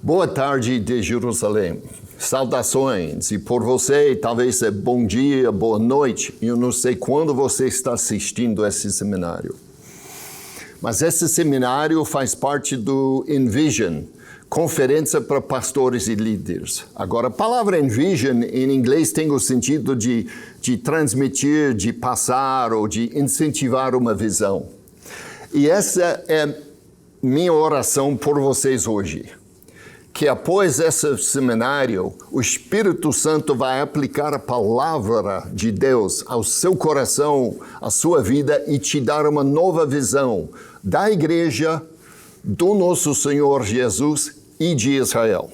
Boa tarde de Jerusalém. Saudações. E por você, talvez é bom dia, boa noite. Eu não sei quando você está assistindo esse seminário. Mas esse seminário faz parte do Envision, Conferência para Pastores e Líderes. Agora, a palavra Envision em inglês tem o sentido de transmitir, de passar ou de incentivar uma visão. E essa é minha oração por vocês hoje. Que após esse seminário, o Espírito Santo vai aplicar a palavra de Deus ao seu coração, à sua vida e te dar uma nova visão da igreja, do nosso Senhor Jesus e de Israel.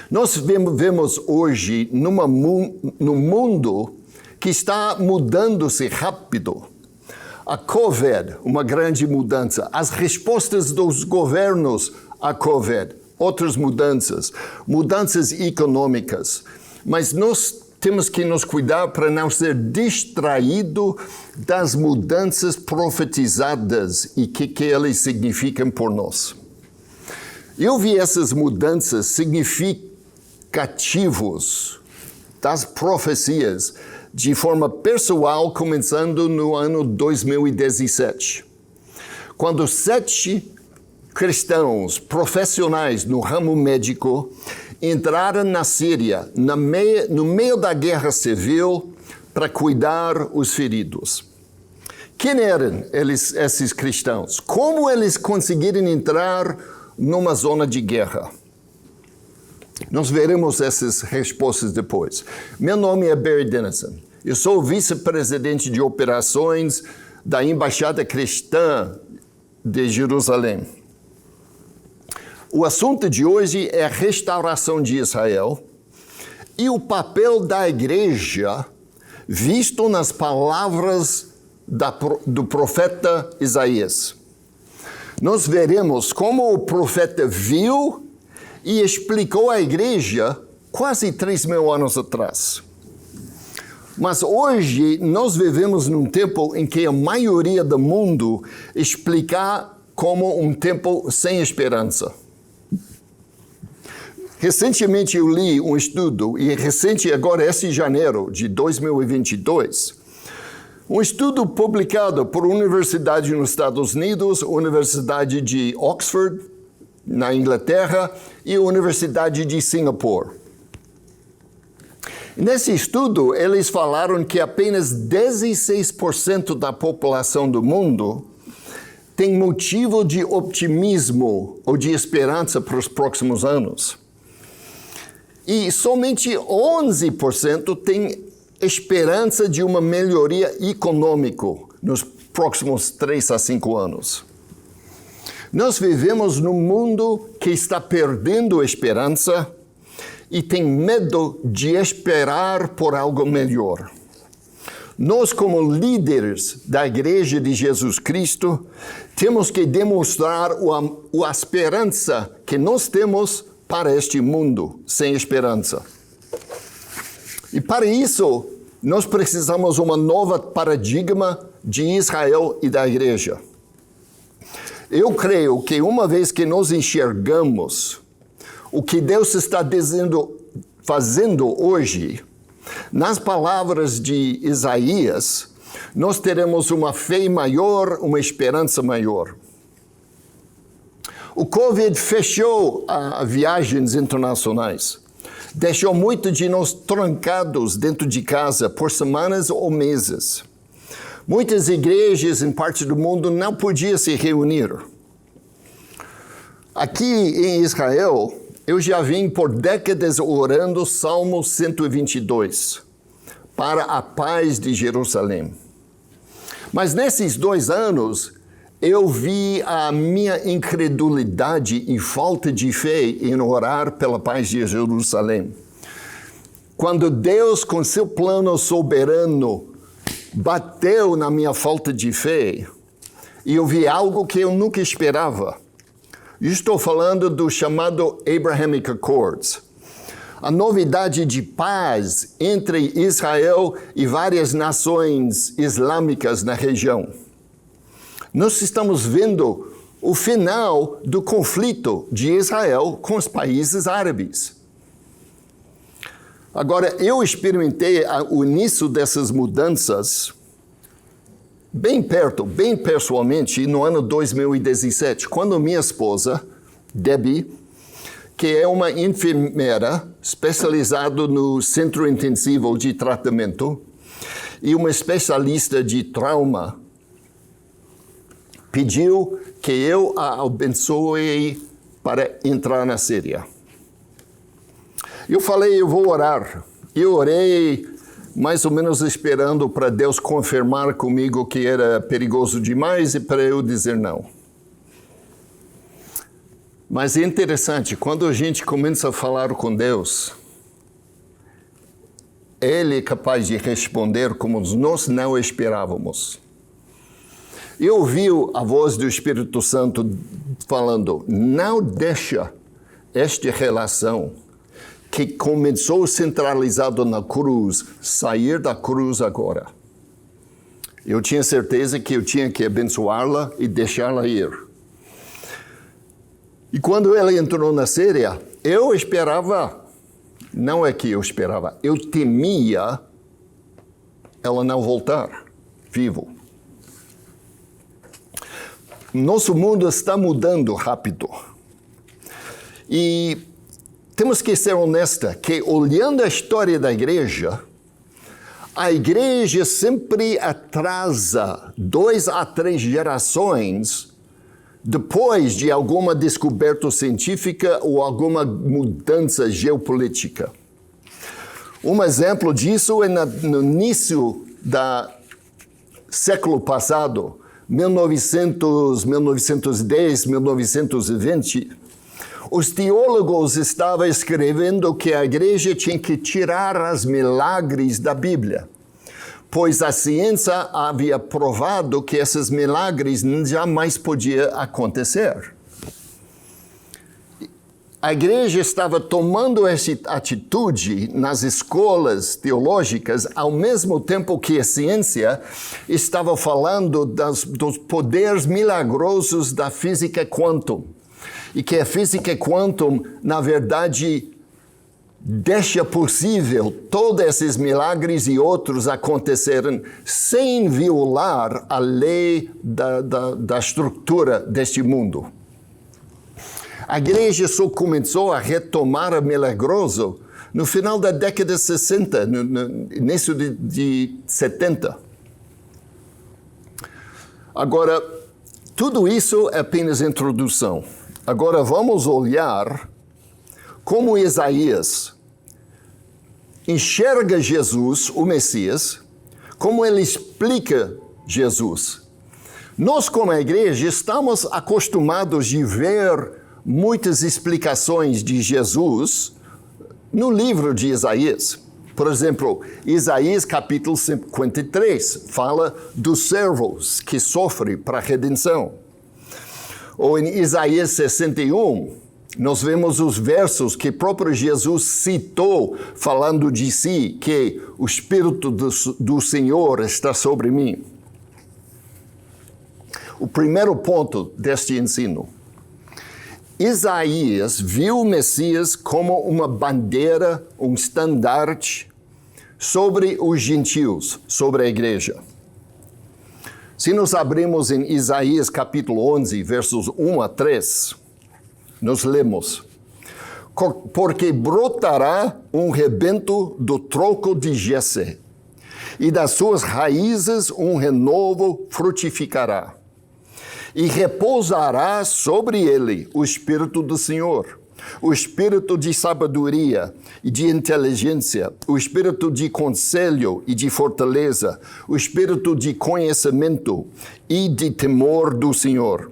Nós vemos hoje no mundo que está mudando-se rápido. A Covid, uma grande mudança. As respostas dos governos à Covid, outras mudanças econômicas. Mas nós temos que nos cuidar para não ser distraído das mudanças profetizadas e que elas significam por nós. Eu vi essas mudanças significativas das profecias de forma pessoal, começando no ano 2017. Quando 7 cristãos profissionais no ramo médico entraram na Síria, no meio da guerra civil, para cuidar os feridos. Quem eram esses cristãos? Como eles conseguiram entrar numa zona de guerra? Nós veremos essas respostas depois. Meu nome é Barry Dennison. Eu sou vice-presidente de operações da Embaixada Cristã de Jerusalém. O assunto de hoje é a restauração de Israel e o papel da igreja visto nas palavras do profeta Isaías. Nós veremos como o profeta viu e explicou à igreja quase 3.000 anos atrás. Mas hoje nós vivemos num tempo em que a maioria do mundo explica como um tempo sem esperança. Recentemente eu li um estudo, agora esse janeiro de 2022, um estudo publicado por uma universidade nos Estados Unidos, Universidade de Oxford, na Inglaterra, e a Universidade de Singapura. Nesse estudo, eles falaram que apenas 16% da população do mundo tem motivo de otimismo ou de esperança para os próximos anos. E somente 11% tem esperança de uma melhoria econômica nos próximos 3 a 5 anos. Nós vivemos num mundo que está perdendo a esperança e tem medo de esperar por algo melhor. Nós, como líderes da Igreja de Jesus Cristo, temos que demonstrar a esperança que nós temos para este mundo sem esperança. E para isso, nós precisamos uma nova paradigma de Israel e da igreja. Eu creio que uma vez que nós enxergamos o que Deus está fazendo hoje, nas palavras de Isaías, nós teremos uma fé maior, uma esperança maior. O Covid fechou as viagens internacionais, deixou muitos de nós trancados dentro de casa por semanas ou meses. Muitas igrejas em parte do mundo não podiam se reunir. Aqui em Israel, eu já vim por décadas orando Salmo 122, para a paz de Jerusalém. Mas nesses 2 anos, eu vi a minha incredulidade e falta de fé em orar pela paz de Jerusalém. Quando Deus, com seu plano soberano, bateu na minha falta de fé, e eu vi algo que eu nunca esperava. Eu estou falando do chamado Abrahamic Accords. A novidade de paz entre Israel e várias nações islâmicas na região. Nós estamos vendo o final do conflito de Israel com os países árabes. Agora, eu experimentei o início dessas mudanças bem perto, bem pessoalmente, no ano 2017, quando minha esposa, Debbie, que é uma enfermeira especializada no centro intensivo de tratamento e uma especialista de trauma, pediu que eu a abençoe para entrar na Síria. Eu falei, eu vou orar. Eu orei mais ou menos esperando para Deus confirmar comigo que era perigoso demais e para eu dizer não. Mas é interessante, quando a gente começa a falar com Deus, Ele é capaz de responder como nós não esperávamos. Eu ouvi a voz do Espírito Santo falando, não deixa esta relação que começou centralizado na cruz, sair da cruz agora. Eu tinha certeza que eu tinha que abençoá-la e deixá-la ir. E quando ela entrou na Síria, eu esperava, não é que eu esperava, eu temia ela não voltar vivo. Nosso mundo está mudando rápido. E temos que ser honesta que, olhando a história da igreja, a igreja sempre atrasa 2 a 3 gerações depois de alguma descoberta científica ou alguma mudança geopolítica. Um exemplo disso é no início do século passado, 1910, 1920, os teólogos estavam escrevendo que a igreja tinha que tirar os milagres da Bíblia, pois a ciência havia provado que esses milagres jamais podiam acontecer. A igreja estava tomando essa atitude nas escolas teológicas, ao mesmo tempo que a ciência estava falando dos poderes milagrosos da física quântum. E que a física quântum, na verdade, deixa possível todos esses milagres e outros acontecerem sem violar a lei da estrutura deste mundo. A igreja só começou a retomar o milagroso no final da década de 60, no início de 70. Agora, tudo isso é apenas introdução. Agora vamos olhar como Isaías enxerga Jesus, o Messias, como ele explica Jesus. Nós, como a igreja, estamos acostumados de ver muitas explicações de Jesus no livro de Isaías. Por exemplo, Isaías capítulo 53 fala dos servos que sofrem para a redenção. Ou em Isaías 61, nós vemos os versos que próprio Jesus citou, falando de si, que o Espírito do Senhor está sobre mim. O primeiro ponto deste ensino. Isaías viu o Messias como uma bandeira, um estandarte sobre os gentios, sobre a igreja. Se nós abrimos em Isaías capítulo 11, versos 1 a 3, nós lemos: porque brotará um rebento do tronco de Jessé, e das suas raízes um renovo frutificará. E repousará sobre ele o Espírito do Senhor, o Espírito de sabedoria e de inteligência, o Espírito de conselho e de fortaleza, o Espírito de conhecimento e de temor do Senhor.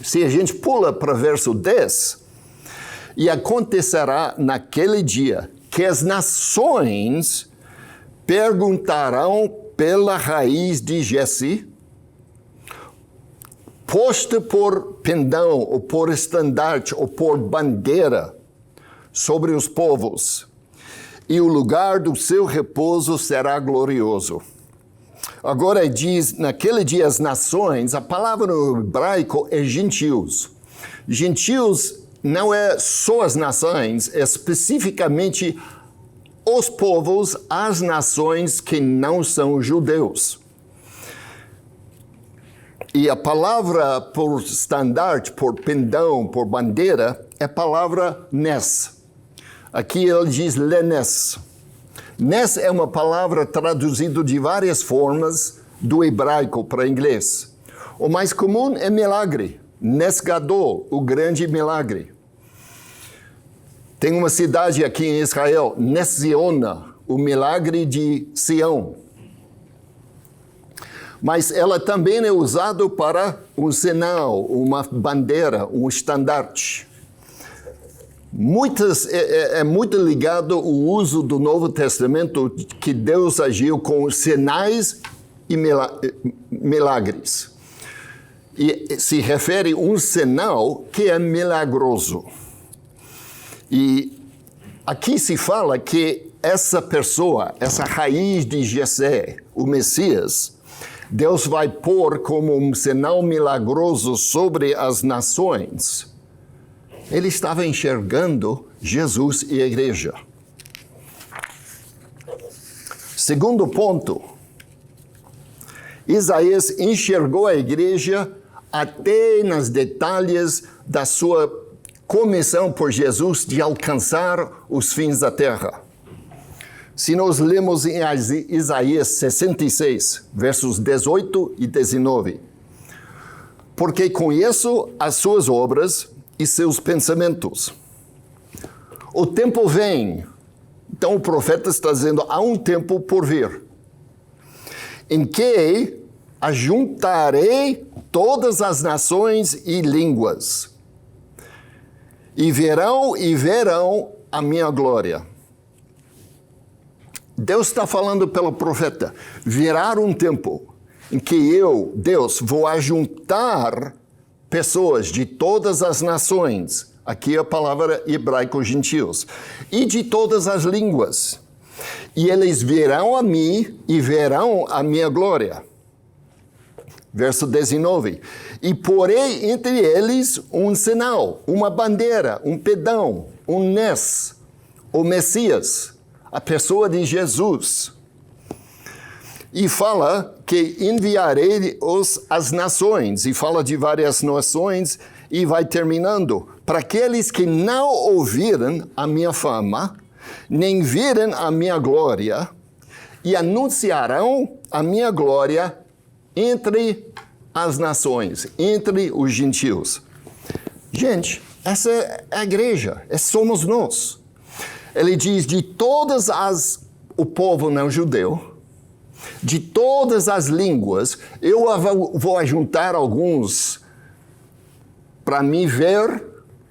Se a gente pula para o verso 10, e acontecerá naquele dia que as nações perguntarão pela raiz de Jessé, posta por pendão, ou por estandarte, ou por bandeira sobre os povos, e o lugar do seu repouso será glorioso. Agora diz, naquele dia as nações, a palavra no hebraico é gentios. Gentios não é só as nações, é especificamente os povos, as nações que não são judeus. E a palavra por estandarte, por pendão, por bandeira, é a palavra nes. Aqui ele diz lenes. Nes é uma palavra traduzida de várias formas do hebraico para inglês. O mais comum é milagre, Nes Gadol, o grande milagre. Tem uma cidade aqui em Israel, Nes Ziona, o milagre de Sião. Mas ela também é usada para um sinal, uma bandeira, um estandarte. É muito ligado o uso do Novo Testamento que Deus agiu com sinais e milagres. E se refere a um sinal que é milagroso. E aqui se fala que essa pessoa, essa raiz de Jessé, o Messias, Deus vai pôr como um sinal milagroso sobre as nações. Ele estava enxergando Jesus e a igreja. Segundo ponto, Isaías enxergou a igreja até nos detalhes da sua comissão por Jesus de alcançar os fins da terra. Se nós lemos em Isaías 66, versos 18 e 19, porque conheço as suas obras e seus pensamentos. O tempo vem, então o profeta está dizendo, há um tempo por vir, em que ajuntarei todas as nações e línguas, e verão a minha glória. Deus está falando pelo profeta, virá um tempo em que eu, Deus, vou ajuntar pessoas de todas as nações, aqui a palavra hebraico-gentios, e de todas as línguas. E eles virão a mim e verão a minha glória. Verso 19. E porei entre eles um sinal, uma bandeira, um pedão, um nes, o Messias, a pessoa de Jesus. E fala que enviarei as nações, e fala de várias nações, e vai terminando. Para aqueles que não ouviram a minha fama, nem viram a minha glória, e anunciarão a minha glória entre as nações, entre os gentios. Gente, essa é a igreja, somos nós. Ele diz, o povo não judeu, de todas as línguas, eu vou ajuntar alguns para me ver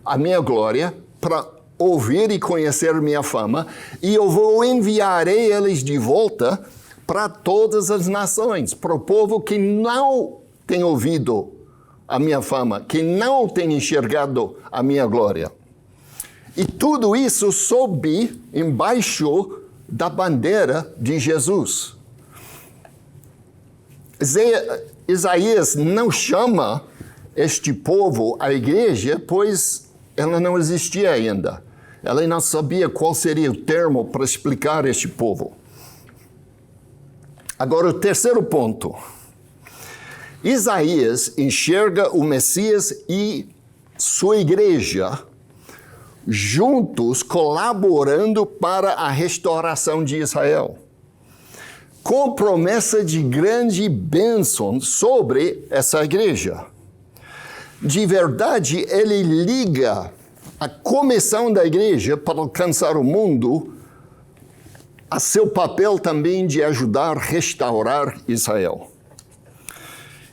a minha glória, para ouvir e conhecer minha fama, e eu vou enviar eles de volta para todas as nações, para o povo que não tem ouvido a minha fama, que não tem enxergado a minha glória. E tudo isso sob embaixo da bandeira de Jesus. Isaías não chama este povo a igreja, pois ela não existia ainda. Ela não sabia qual seria o termo para explicar este povo. Agora, o terceiro ponto. Isaías enxerga o Messias e sua igreja juntos colaborando para a restauração de Israel, com promessa de grande bênção sobre essa igreja. De verdade, ele liga a comissão da igreja para alcançar o mundo a seu papel também de ajudar a restaurar Israel.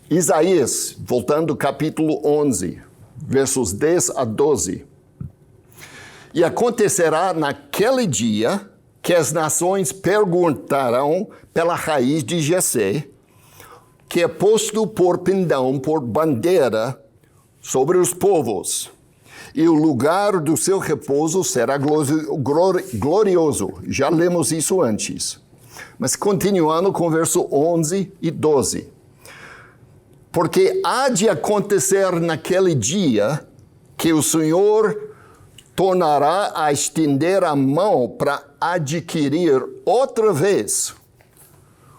Isaías, voltando ao capítulo 11, versos 10 a 12. E acontecerá naquele dia que as nações perguntarão pela raiz de Jessé, que é posto por pendão, por bandeira, sobre os povos. E o lugar do seu repouso será glorioso. Já lemos isso antes. Mas continuando com verso 11 e 12. Porque há de acontecer naquele dia que o Senhor tornará a estender a mão para adquirir outra vez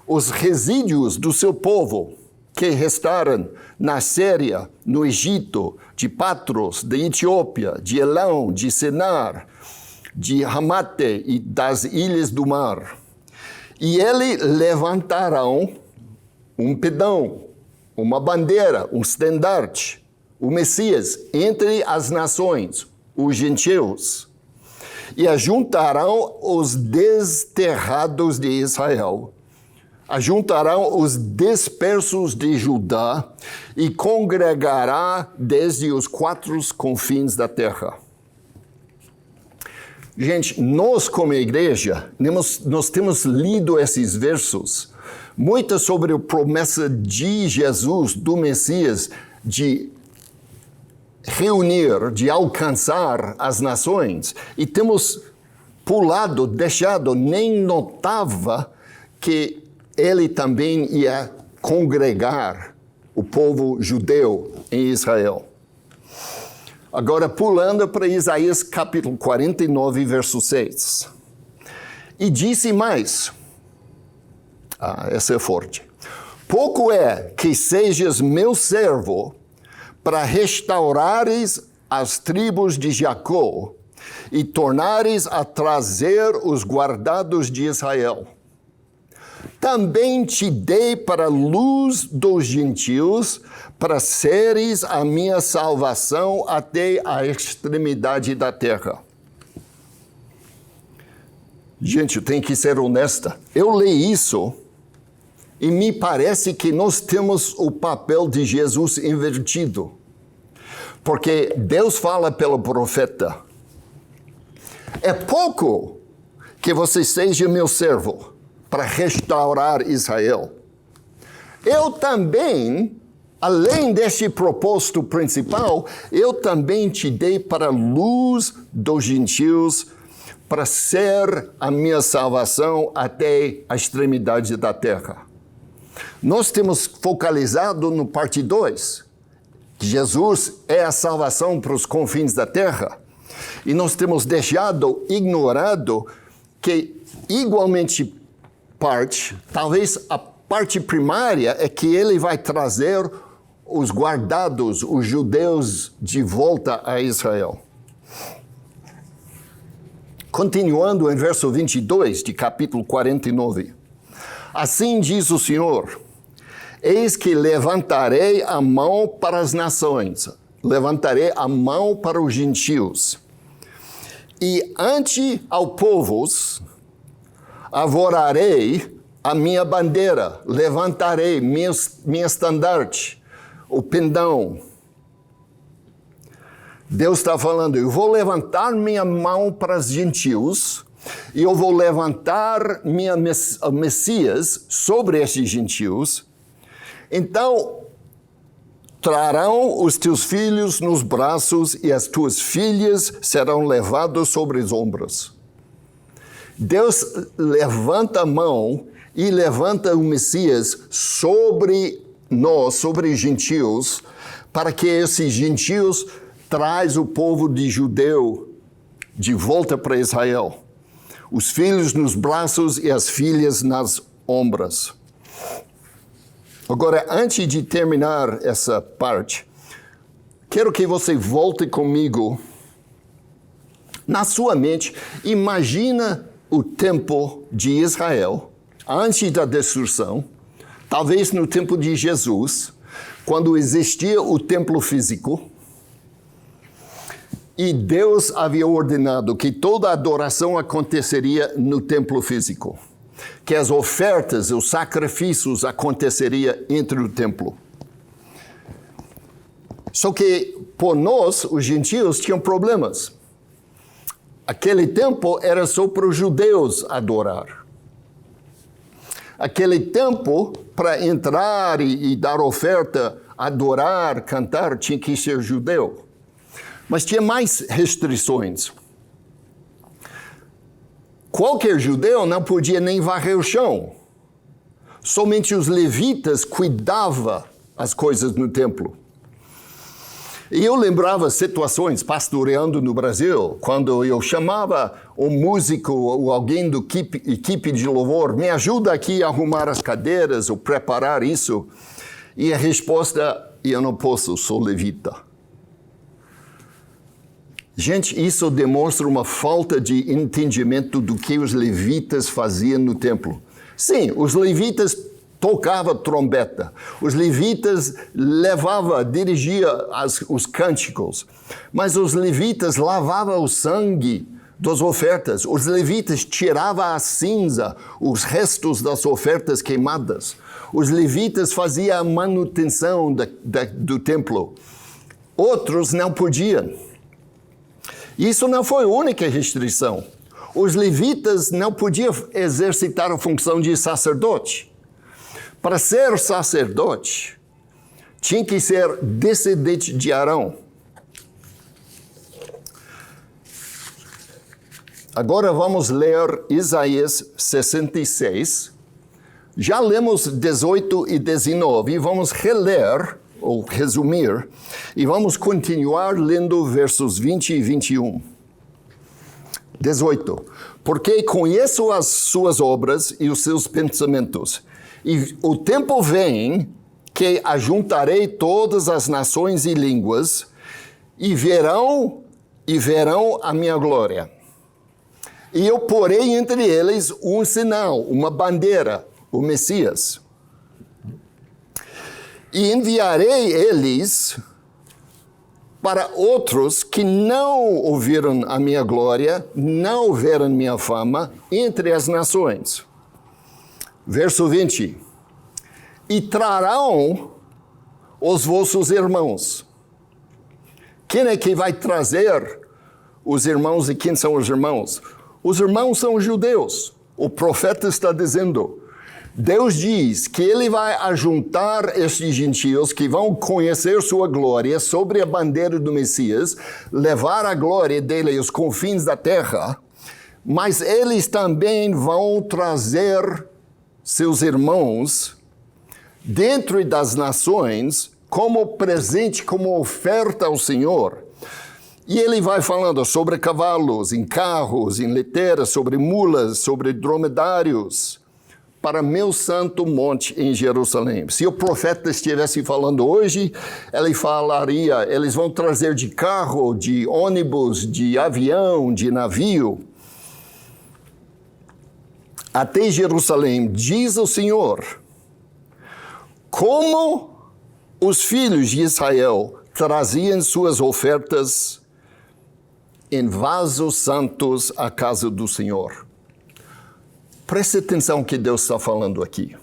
os resíduos do seu povo que restaram na Síria, no Egito, de Patros, de Etiópia, de Elão, de Senar, de Ramate e das ilhas do mar. E ele levantarão um pedão, uma bandeira, um estandarte, o Messias, entre as nações, os gentios, e ajuntarão os desterrados de Israel, ajuntarão os dispersos de Judá e congregará desde os quatro confins da terra. Gente, nós como igreja, nós temos lido esses versos, muito sobre a promessa de Jesus, do Messias, de reunir, de alcançar as nações, e temos pulado, deixado, nem notava que ele também ia congregar o povo judeu em Israel. Agora, pulando para Isaías capítulo 49, verso 6. E disse mais, essa é forte, pouco é que sejas meu servo para restaurares as tribos de Jacó e tornares a trazer os guardados de Israel. Também te dei para a luz dos gentios, para seres a minha salvação até a extremidade da terra. Gente, eu tenho que ser honesta. Eu leio isso e me parece que nós temos o papel de Jesus invertido. Porque Deus fala pelo profeta. É pouco que você seja meu servo para restaurar Israel. Eu também, além desse propósito principal, eu também te dei para a luz dos gentios, para ser a minha salvação até a extremidade da terra. Nós temos focalizado no parte 2. Jesus é a salvação para os confins da terra. E nós temos deixado, ignorado, que igualmente talvez a parte primária é que ele vai trazer os guardados, os judeus, de volta a Israel. Continuando em verso 22 de capítulo 49. Assim diz o Senhor, eis que levantarei a mão para as nações, levantarei a mão para os gentios, e ante aos povos avorarei a minha bandeira, levantarei minha estandarte, o pendão. Deus está falando, eu vou levantar minha mão para os gentios, e eu vou levantar minha Messias sobre esses gentios. Então, trarão os teus filhos nos braços e as tuas filhas serão levadas sobre os ombros. Deus levanta a mão e levanta o Messias sobre nós, sobre os gentios, para que esses gentios traz o povo de judeu de volta para Israel. Os filhos nos braços e as filhas nas ombros. Agora, antes de terminar essa parte, quero que você volte comigo na sua mente. Imagina o tempo de Israel, antes da destruição, talvez no tempo de Jesus, quando existia o templo físico, e Deus havia ordenado que toda a adoração aconteceria no templo físico, que as ofertas, os sacrifícios aconteceriam entre o templo. Só que, por nós, os gentios tinham problemas. Aquele tempo era só para os judeus adorar. Aquele tempo, para entrar e dar oferta, adorar, cantar, tinha que ser judeu. Mas tinha mais restrições. Qualquer judeu não podia nem varrer o chão. Somente os levitas cuidavam as coisas no templo. E eu lembrava situações pastoreando no Brasil, quando eu chamava um músico ou alguém do equipe de louvor, me ajuda aqui a arrumar as cadeiras ou preparar isso. E a resposta, eu não posso, sou levita. Gente, isso demonstra uma falta de entendimento do que os levitas faziam no templo. Sim, os levitas tocavam trombeta. Os levitas dirigiam os cânticos. Mas os levitas lavavam o sangue das ofertas. Os levitas tiravam a cinza, os restos das ofertas queimadas. Os levitas faziam a manutenção do templo. Outros não podiam. Isso não foi a única restrição. Os levitas não podiam exercitar a função de sacerdote. Para ser sacerdote, tinha que ser descendente de Arão. Agora vamos ler Isaías 66. Já lemos 18 e 19 e vamos reler, ou resumir, e vamos continuar lendo versos 20 e 21. 18. Porque conheço as suas obras e os seus pensamentos, e o tempo vem que ajuntarei todas as nações e línguas, e verão a minha glória. E eu porei entre eles um sinal, uma bandeira, o Messias. E enviarei eles para outros que não ouviram a minha glória, não ouviram minha fama, entre as nações. Verso 20. E trarão os vossos irmãos. Quem é que vai trazer os irmãos e quem são os irmãos? Os irmãos são os judeus. O profeta está dizendo, Deus diz que ele vai ajuntar estes gentios que vão conhecer sua glória sobre a bandeira do Messias, levar a glória dele aos confins da terra, mas eles também vão trazer seus irmãos dentro das nações como presente, como oferta ao Senhor. E ele vai falando sobre cavalos, em carros, em leteiras, sobre mulas, sobre dromedários, para meu santo monte em Jerusalém. Se o profeta estivesse falando hoje, ele falaria, eles vão trazer de carro, de ônibus, de avião, de navio, até Jerusalém, diz o Senhor, como os filhos de Israel traziam suas ofertas em vasos santos à casa do Senhor. Preste atenção que Deus está falando aqui.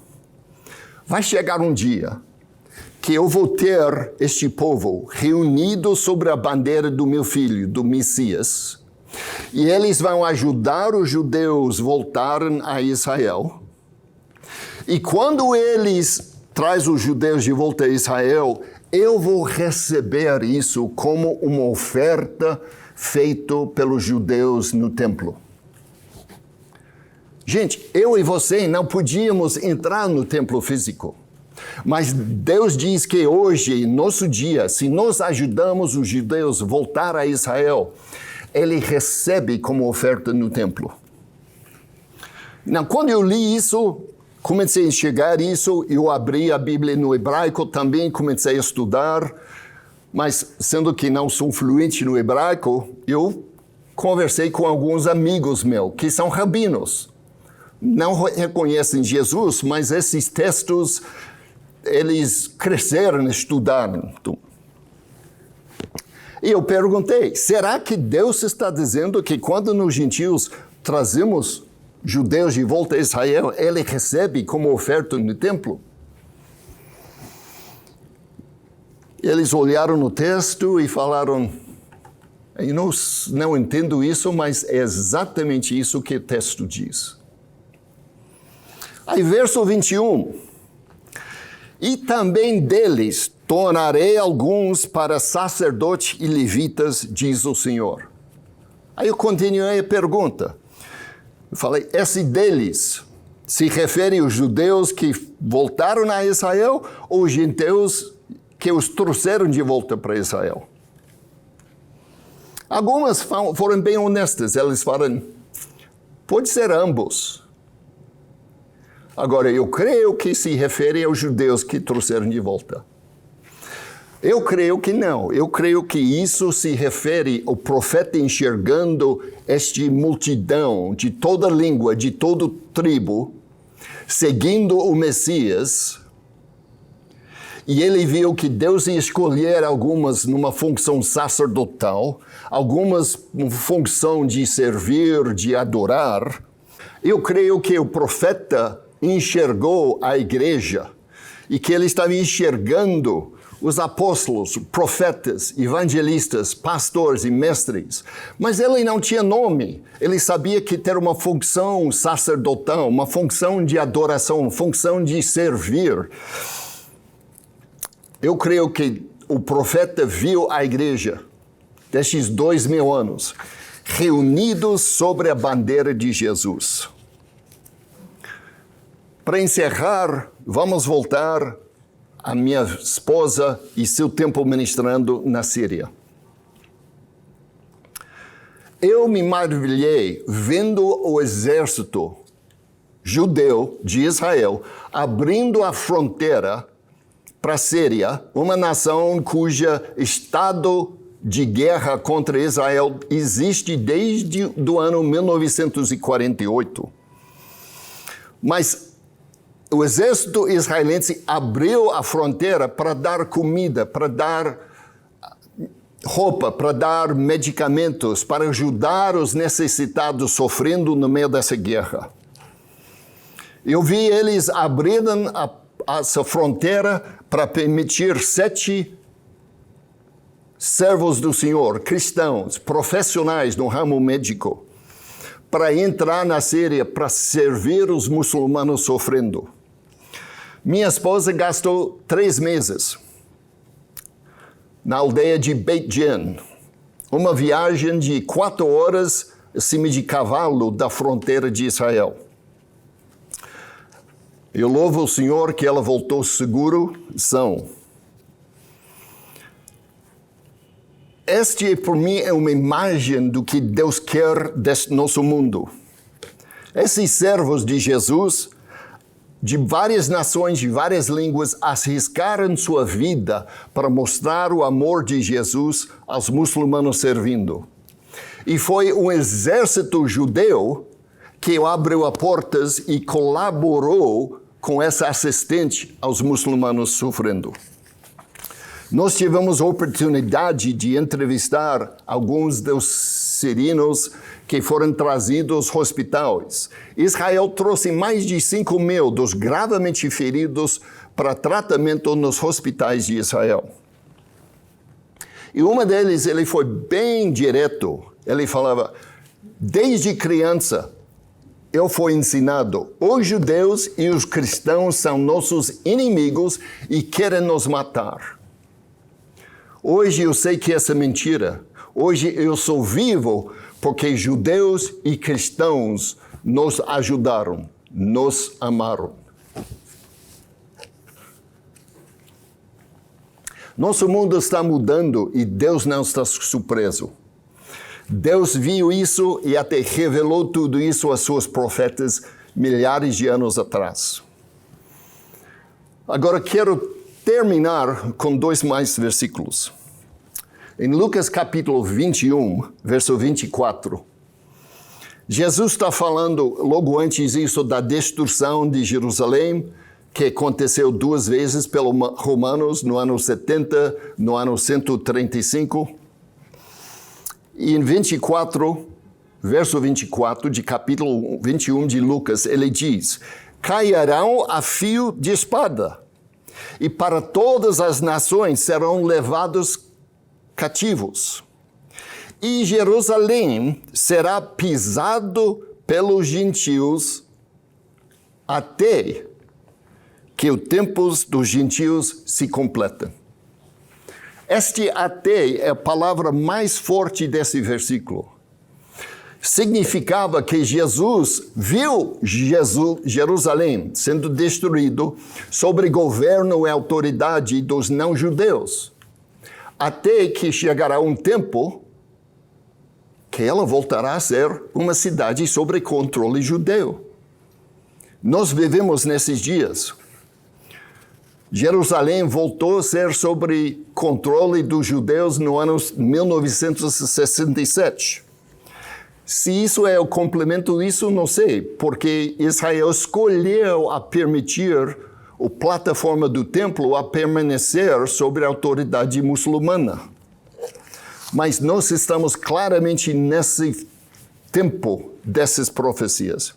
Vai chegar um dia que eu vou ter este povo reunido sobre a bandeira do meu filho, do Messias, e eles vão ajudar os judeus a voltarem a Israel. E quando eles trazem os judeus de volta a Israel, eu vou receber isso como uma oferta feita pelos judeus no templo. Gente, eu e você não podíamos entrar no templo físico. Mas Deus diz que hoje, nosso dia, se nós ajudamos os judeus a voltar a Israel, ele recebe como oferta no templo. Não, quando eu li isso, comecei a enxergar isso, eu abri a Bíblia no hebraico, também comecei a estudar, mas sendo que não sou fluente no hebraico, eu conversei com alguns amigos meus, que são rabinos. Não reconhecem Jesus, mas esses textos, eles cresceram, estudaram. E eu perguntei, será que Deus está dizendo que quando nos gentios trazemos judeus de volta a Israel, ele recebe como oferta no templo? Eles olharam no texto e falaram, eu não entendo isso, mas é exatamente isso que o texto diz. Aí verso 21, e também deles tornarei alguns para sacerdotes e levitas, diz o Senhor. Aí eu continuei a pergunta. Eu falei, esse deles se refere aos judeus que voltaram a Israel ou os gentios que os trouxeram de volta para Israel? Algumas foram bem honestas, elas falaram, pode ser ambos. Agora, eu creio que se refere aos judeus que trouxeram de volta. Eu creio que não. Eu creio que isso se refere ao profeta enxergando esta multidão de toda língua, de toda tribo, seguindo o Messias. E ele viu que Deus ia escolher algumas numa função sacerdotal, algumas numa função de servir, de adorar. Eu creio que o profeta enxergou a igreja e que ele estava enxergando os apóstolos, profetas, evangelistas, pastores e mestres. Mas ele não tinha nome. Ele sabia que ter uma função sacerdotal, uma função de adoração, uma função de servir. Eu creio que o profeta viu a igreja destes 2000 anos reunidos sobre a bandeira de Jesus. Para encerrar, vamos voltar a minha esposa e seu tempo ministrando na Síria. Eu me maravilhei vendo o exército judeu de Israel abrindo a fronteira para a Síria, uma nação cujo estado de guerra contra Israel existe desde o ano 1948. Mas o exército israelense abriu a fronteira para dar comida, para dar roupa, para dar medicamentos, para ajudar os necessitados sofrendo no meio dessa guerra. Eu vi eles abrirem essa fronteira para permitir 7 servos do Senhor, cristãos, profissionais no ramo médico, para entrar na Síria, para servir os muçulmanos sofrendo. Minha esposa gastou 3 meses na aldeia de Beit Jin, uma viagem de 4 horas acima de cavalo da fronteira de Israel. Eu louvo o Senhor que ela voltou seguro, são. Este, por mim, é uma imagem do que Deus quer deste nosso mundo. Esses servos de Jesus, de várias nações, de várias línguas, arriscaram sua vida para mostrar o amor de Jesus aos muçulmanos servindo. E foi um exército judeu que abriu as portas e colaborou com essa assistente aos muçulmanos sofrendo. Nós tivemos a oportunidade de entrevistar alguns dos sirianos que foram trazidos aos hospitais. Israel trouxe mais de 5.000 dos gravemente feridos para tratamento nos hospitais de Israel. E uma deles, ele foi bem direto. Ele falava, desde criança, eu fui ensinado, os judeus e os cristãos são nossos inimigos e querem nos matar. Hoje eu sei que essa é mentira. Hoje eu sou vivo porque judeus e cristãos nos ajudaram, nos amaram. Nosso mundo está mudando e Deus não está surpreso. Deus viu isso e até revelou tudo isso aos seus profetas milhares de anos atrás. Agora quero terminar com 2 mais versículos. Em Lucas capítulo 21, verso 24, Jesus está falando logo antes disso da destruição de Jerusalém, que aconteceu 2 vezes pelos romanos no ano 70, no ano 135. E em 24, verso 24 de capítulo 21 de Lucas, ele diz, cairão a fio de espada, e para todas as nações serão levados cativos. E Jerusalém será pisado pelos gentios até que os tempos dos gentios se completem. Este até é a palavra mais forte desse versículo. significava que Jesus viu Jerusalém sendo destruído sob governo e autoridade dos não-judeus, até que chegará um tempo que ela voltará a ser uma cidade sob controle judeu. Nós vivemos nesses dias. Jerusalém voltou a ser sob controle dos judeus no ano 1967. Se isso é o complemento, isso não sei, porque Israel escolheu a permitir a plataforma do templo a permanecer sob a autoridade muçulmana. Mas nós estamos claramente nesse tempo dessas profecias.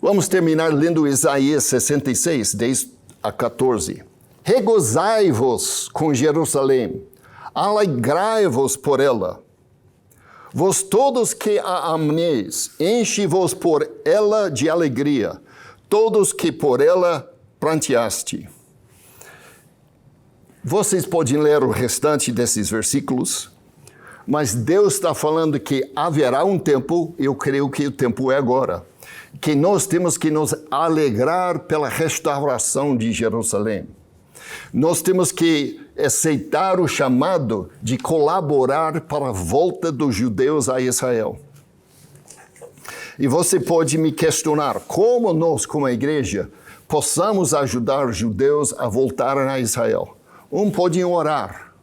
Vamos terminar lendo Isaías 66, 10 a 14. Regozai-vos com Jerusalém, alegrai-vos por ela. Vós todos que a ameis, enche-vos por ela de alegria, todos que por ela pranteaste. Vocês podem ler o restante desses versículos, mas Deus está falando que haverá um tempo, eu creio que o tempo é agora, que nós temos que nos alegrar pela restauração de Jerusalém. Nós temos que aceitar o chamado de colaborar para a volta dos judeus a Israel. E você pode me questionar como nós, como igreja, possamos ajudar os judeus a voltarem a Israel. Pode orar.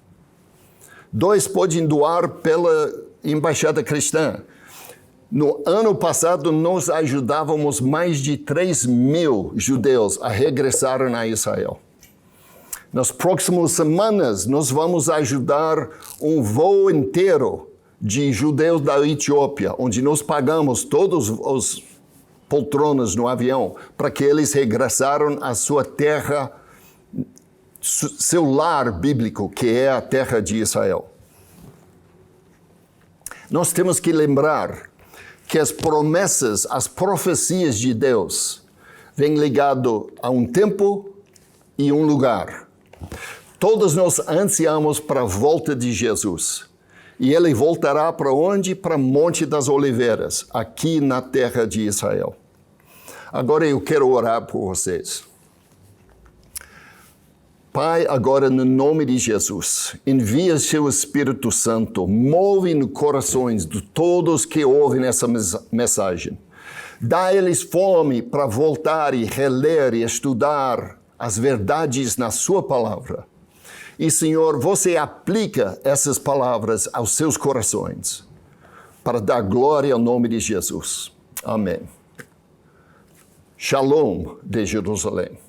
2, podem doar pela embaixada cristã. No ano passado, nós ajudávamos mais de 3.000 judeus a regressarem a Israel. Nas próximas semanas, nós vamos ajudar um voo inteiro de judeus da Etiópia, onde nós pagamos todos os poltronas no avião para que eles regressaram à sua terra, seu lar bíblico, que é a terra de Israel. Nós temos que lembrar que as promessas, as profecias de Deus vêm ligado a um tempo e um lugar. Todos nós ansiamos para a volta de Jesus. E ele voltará para onde? Para Monte das Oliveiras, aqui na terra de Israel. Agora eu quero orar por vocês. Pai, agora no nome de Jesus, envia seu Espírito Santo, move nos corações de todos que ouvem essa mensagem. Dá a eles fome para voltar e reler e estudar as verdades na sua palavra. E, Senhor, você aplica essas palavras aos seus corações para dar glória ao nome de Jesus. Amém. Shalom de Jerusalém.